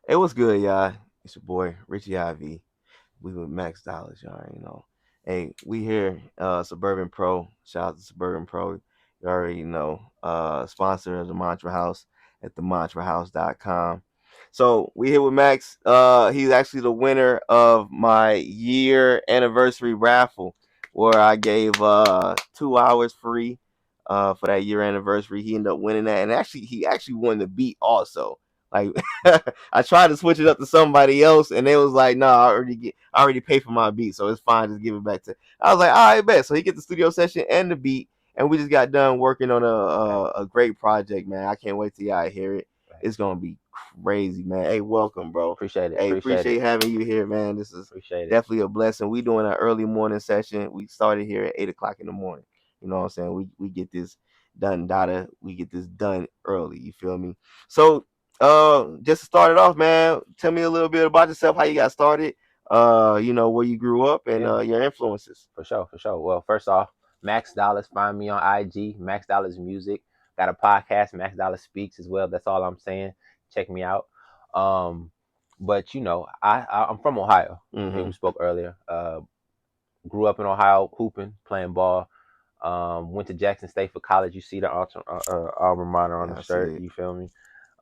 It was good, y'all. It's your boy Richie Iv. We with Max Dollars, y'all already know. Hey, we here, Suburban Pro. Shout out to Suburban Pro. You already know. Sponsor of the Mantra House at themantrahouse.com. So we here with Max. He's actually the winner of my year anniversary raffle, where I gave 2 hours free for that year anniversary. He ended up winning that, and actually he actually won the beat also. Like I tried to switch it up to somebody else, and they was like, "No, I already paid for my beat, so it's fine. Just give it back to." I was like, "All right, bet." So he get the studio session and the beat, and we just got done working on a great project, man. I can't wait till y'all hear it. It's gonna be crazy, man. Hey, welcome, bro. Appreciate it. Hey, Appreciate appreciate it. having you here, man. This is Appreciate it. definitely a blessing. We doing an early morning session. We started here at 8 o'clock in the morning. You know what I'm saying? We get this done, data. We get this done early. You feel me? So just to start it off, man, tell me a little bit about yourself, how you got started, where you grew up and Yeah, your influences. for sure, for sure. Well, first off, Max Dollars, find me on IG, Max Dollars Music. Got a podcast, Max Dollars Speaks as well. That's all I'm saying. Check me out. Um, but I'm from Ohio. I think Mm-hmm. we spoke earlier. Grew up in Ohio, hooping, playing ball. Went to Jackson State for college. You see the alma mater on Yeah, the I see shirt. it. You feel me?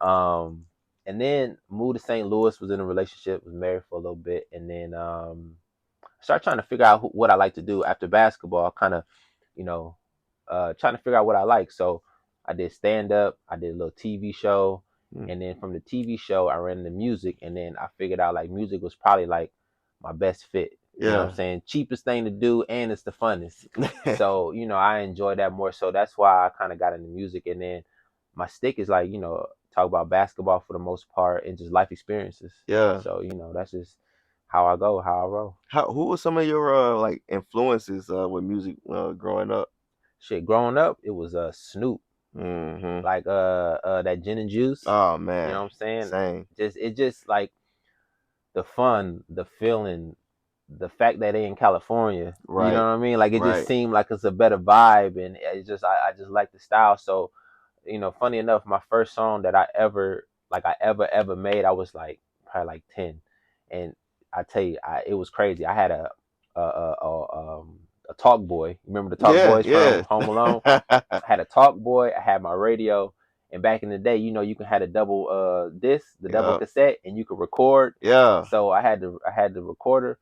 Um, and then moved to St. Louis. Was in a relationship. Was married for a little bit, and then started trying to figure out what I like to do after basketball. Kind of, you know, trying to figure out what I like. So I did stand up. I did a little TV show, Mm. and then from the TV show, I ran into music, and then I figured out like music was probably like my best fit. You know what I'm Yeah. saying? Cheapest thing to do, and it's the funnest. So I enjoy that more. So that's why I kind of got into music, and then my stick is like talk about basketball for the most part and just life experiences. Yeah. So that's just how I go, how I roll. Who were some of your like influences with music growing up? Shit, growing up, it was Snoop, Mm-hmm. like that gin and juice. Oh You know man, what I'm saying? same. Just like the fun, the feeling, the fact that they in California. You know Right. what I mean? Like it just Right. seemed like it's a better vibe, and I just like the style. So funny enough, my first song that I ever made, I was like probably like 10, and I tell you, it was crazy. I had a talk boy. Remember the talk Yeah. boys from Yeah. Home Alone? I had a talk boy. I had my radio. And back in the day, you can had a double disc, the double Yep. cassette, and you could record. Yeah. So I had the recorder.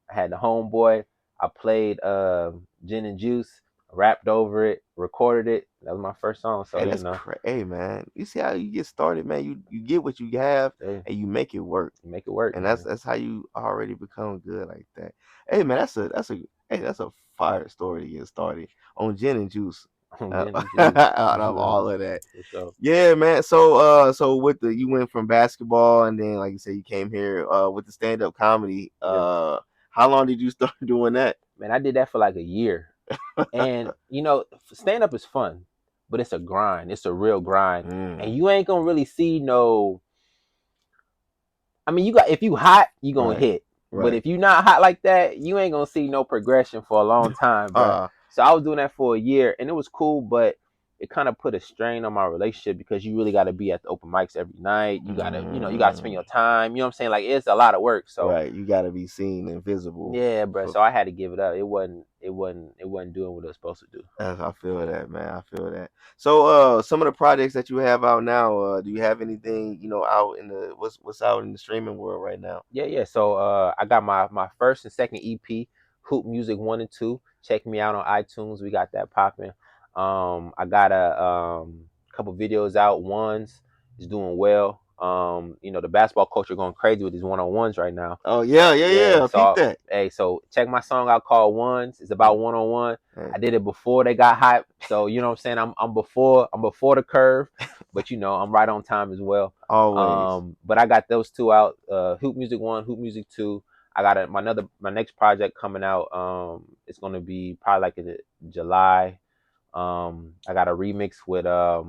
I had the homeboy. I played Gin and Juice, rapped over it, recorded it. That was my first song. So Hey, that's crazy. Hey, man, you see how you get started, man. You get what you have hey, and you make it work, make it work, and man. that's how you already become good like that. Hey, man, that's a fire story to get started on gin and juice. Gin and Juice. Out of all of that, For sure. yeah, man. So so with the you went from basketball and then like you said you came here with the stand up comedy. Yeah. How long did you start doing that? Man, I did that for like a year. And stand up is fun, but it's a grind. It's a real grind. And Mm, you ain't gonna really see no. I mean, you got if you hot, you gonna right, hit. But right. if you not hot like that, you ain't gonna see no progression for a long time, bro. Uh, So I was doing that for a year, and it was cool, but it kind of put a strain on my relationship because you really got to be at the open mics every night. You gotta spend mm, your time. You know what I'm saying? Like it's a lot of work. So right. You got to be seen and visible. yeah, bro. For So I had to give it up. It wasn't doing what it was supposed to do. I feel that, man. I feel that. So, some of the projects that you have out now, do you have anything, out in the what's out in the streaming world right now? Yeah. So I got my first and second EP, Hoop Music 1 and 2. Check me out on iTunes. We got that popping. I got a couple videos out. One's is doing well. The basketball culture going crazy with these one-on-ones right now. Oh yeah, yeah, Yeah. yeah. I peeped So that. hey, so check my song out called Ones. It's about one-on-one. Hey, I did it before they got hype. So you know what I'm saying? I'm before the curve, but I'm right on time as well. always. But I got those two out. Hoop Music 1, Hoop Music 2. I got my next project coming out. It's gonna be probably like in July. I got a remix with uh,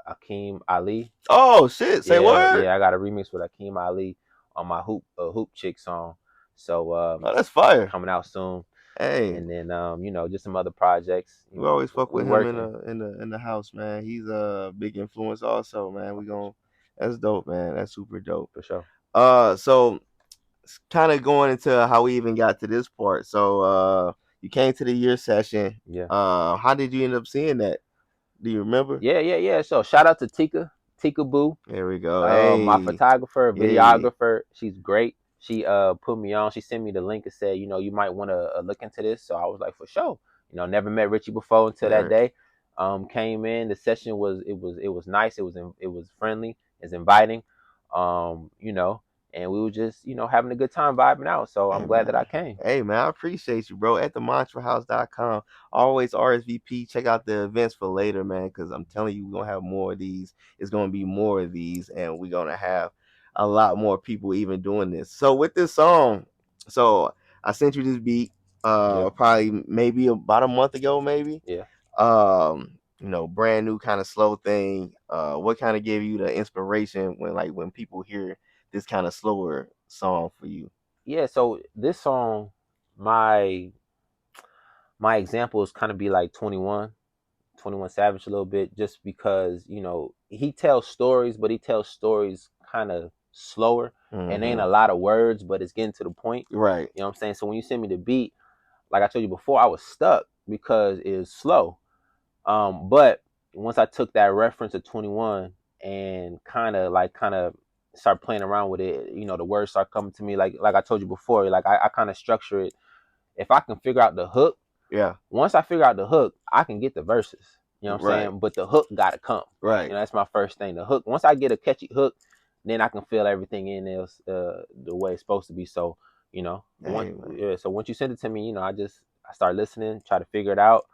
Akeem Ali. Oh shit! Say Yeah, word. yeah, I got a remix with Akeem Ali on my Hoop Chick song. So Oh, that's fire. coming out soon, Hey, and then just some other projects. we always fuck We with him working. in the house, man. He's a big influence also, man. We gonna That's dope, man. That's super dope. for sure. So kind of going into how we even got to this part. So you came to the year session. Yeah. How did you end up seeing that? Do you remember? Yeah. So shout out to Tika Boo, There we go. my Hey, photographer, yay. videographer. She's great. She put me on. She sent me the link and said, you know, you might want to look into this. So I was like, for sure. You know, never met Richie before until that Right. day. Came in. The session was nice. It was friendly. It's inviting. You know, and we were just having a good time vibing out. So Hey I'm glad that man. I came. Hey man, I appreciate you, bro. At the monsterhouse.com. Always RSVP. Check out the events for later, man, because I'm telling you, we're gonna have more of these. It's gonna be more of these, and we're gonna have a lot more people even doing this. So with this song, so I sent you this beat Yeah. probably maybe about a month ago, maybe. Yeah. Brand new kind of slow thing. What kind of gave you the inspiration when people hear this kind of slower song for you? Yeah. So this song, my my example is kind of be like 21 Savage a little bit, just because he tells stories, but he tells stories kind of slower, and ain't Mm-hmm. a lot of words, but it's getting to the point. Right. You know what I'm saying? So when you send me the beat, like I told you before, I was stuck because it's slow. But once I took that reference of 21 and kind of start playing around with it, the words start coming to me. Like I told you before, like I kind of structure it. If I can figure out the hook, Yeah. once I figure out the hook, I can get the verses. You know what I'm Right. saying? But the hook gotta come. Right. That's my first thing. The hook. Once I get a catchy hook, then I can feel everything in else the way it's supposed to be. So Hey man. so once you send it to me, I start listening, try to figure it out.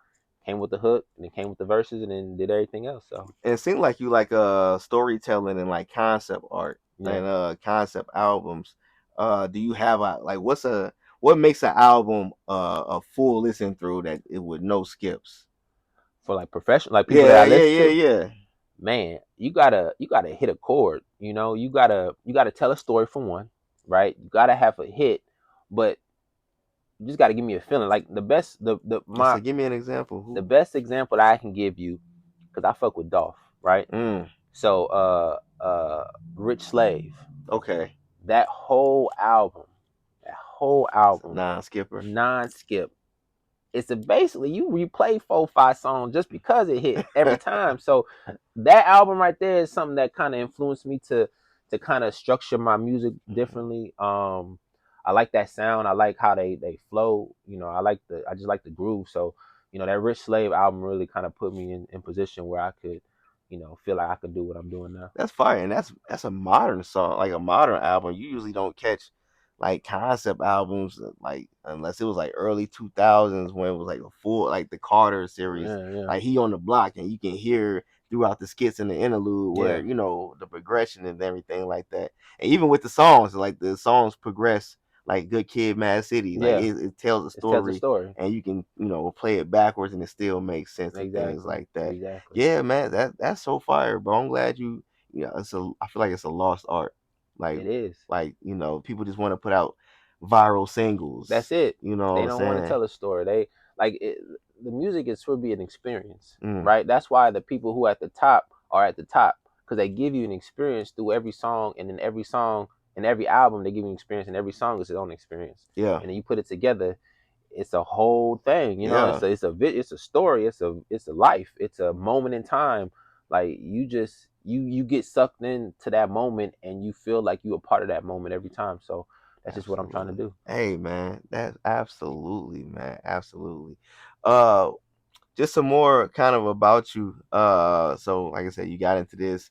Came with the hook, and then came with the verses, and then did everything else. So And it seemed like you like storytelling and like concept art yeah. and concept albums. Do you have what makes an album a full listen through that it with no skips? For like professional, like people that Yeah, I yeah, listen yeah, to, yeah. man, you gotta hit a chord. You gotta tell a story for one, right? You gotta have a hit, but you just got to give me a feeling. Like the best, So give me an example. the Who? best example that I can give you, because I fuck with Dolph, right? Mm, So, Rich Slave, okay. that whole album, Non skipper. non-skip. It's basically you replay 4 5 songs just because it hit every time. So that album right there is something that kind of influenced me to kind of structure my music differently. I like that sound. I like how they flow. I just like the groove. So that Rich Slave album really kind of put me in position where I could feel like I could do what I'm doing now. That's fire, and that's a modern song, like a modern album. You usually don't catch like concept albums, like unless it was like early 2000s when it was like a full like the Carter series, Yeah, yeah, like he on the block, and you can hear throughout the skits and the interlude where yeah, the progression and everything like that, and even with the songs, like the songs progress like Good Kid, Mad City, like yeah. it tells a It tells a story, story. and you can play it backwards and it still makes sense and things Exactly, like that. exactly. Yeah, man, that's so fire, bro. I'm glad you yeah, I feel like it's a lost art. Like It is. people just want to put out viral singles. That's it. You know what They I'm don't want to saying? tell a story. They like it, the music is supposed to be an experience, Mm, right? That's why the people who at the top are at the top, because they give you an experience through every song, and in every song and every album they give you an experience, and every song is its own experience, yeah, and then you put it together. It's a whole thing, yeah, it's a story, it's a life, it's a moment in time. Like you just you get sucked into that moment, and you feel like you a part of that moment every time. So that's just what I'm trying to absolutely. do. Hey man, that's absolutely man, absolutely. Uh, just some more kind of about you. So like I said, you got into this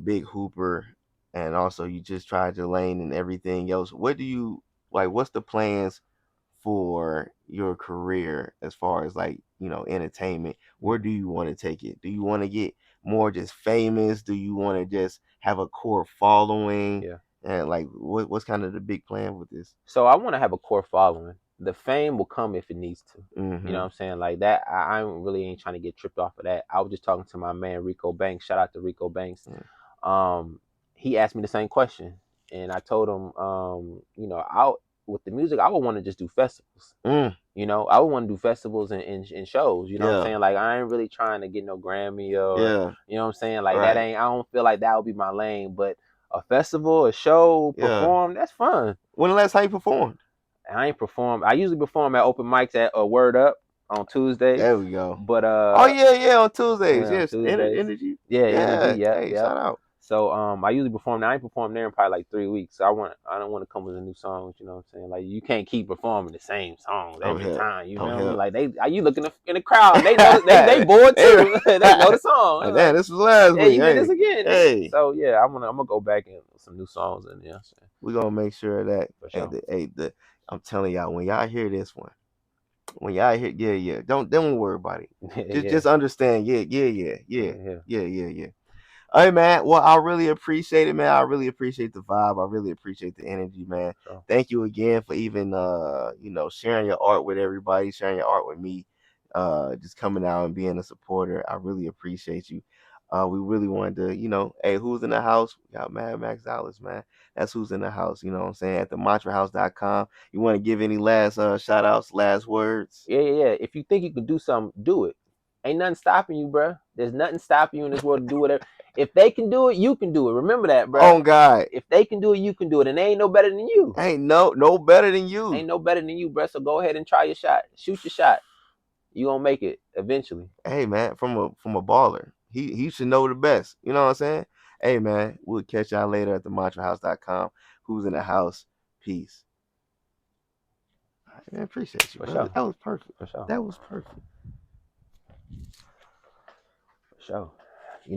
big hooper, and also you just tried your lane and everything else. What do you like? What's the plans for your career as far as like entertainment? Where do you want to take it? Do you want to get more just famous? Do you want to just have a core following? Yeah. And like what's kind of the big plan with this? So I want to have a core following. The fame will come if it needs to. You know Mm-hmm. what I'm saying? Like that, I really ain't trying to get tripped off of that. I was just talking to my man Rico Banks. Shout out to Rico Banks. Um, he asked me the same question, and I told him, with the music, I would want to just do festivals. Mm, You know, I would want to do festivals and shows. You know what I'm yeah, saying? Like I ain't really trying to get no Grammy or yeah, you know what I'm saying? Like that right, ain't. I don't feel like that would be my lane. But a festival, a show, yeah. perform, that's fun. When the last time you performed? I ain't perform. I usually perform at open mics at Word Up on Tuesdays. There we go. But Oh yeah, yeah, on Tuesdays. on Yes, Tuesdays. energy. Yeah, energy. Yeah. Yep, Hey, yep. shout out. So I usually perform. Now I ain't performed there in probably like 3 weeks. So I don't want to come with a new songs. You know what I'm saying? Like you can't keep performing the same songs I'm every here. time. You I'm feel me? here. Like you look in the crowd and they know they bored Hey, too. They know the song. like, They're damn, like, this was last hey, week. you did this Hey, again, nigga. hey. So yeah, I'm gonna go back and some new songs in there We're gonna make sure that for hey, sure. I'm telling y'all, when y'all hear this one, when y'all hear yeah, don't worry about it. Yeah, Just understand, yeah. yeah. Hey man, well I really appreciate it, man. I really appreciate the vibe. I really appreciate the energy, man. So Thank you again for even sharing your art with everybody, sharing your art with me, just coming out and being a supporter. I really appreciate you. We really wanted to, hey, who's in the house? We got Mad Max Dollars, man. That's who's in the house, you know what I'm saying? At the mantrahouse.com. You want to give any last shout outs, last words? yeah. If you think you can do something, do it. Ain't nothing stopping you, bro. There's nothing stopping you in this world to do whatever. If they can do it, you can do it. Remember that, bro. Oh God. If they can do it, you can do it, and they ain't no better than you. Ain't no better than you. Ain't no better than you, bro. So go ahead and try your shot. Shoot your shot. You gonna make it eventually. Hey man, from a baller. He should know the best. You know what I'm saying? Hey man, we'll catch y'all later at the mantrahouse.com. Who's in the house? Peace. I appreciate you, For brother. sure. That was perfect. For sure. That was perfect. For sure.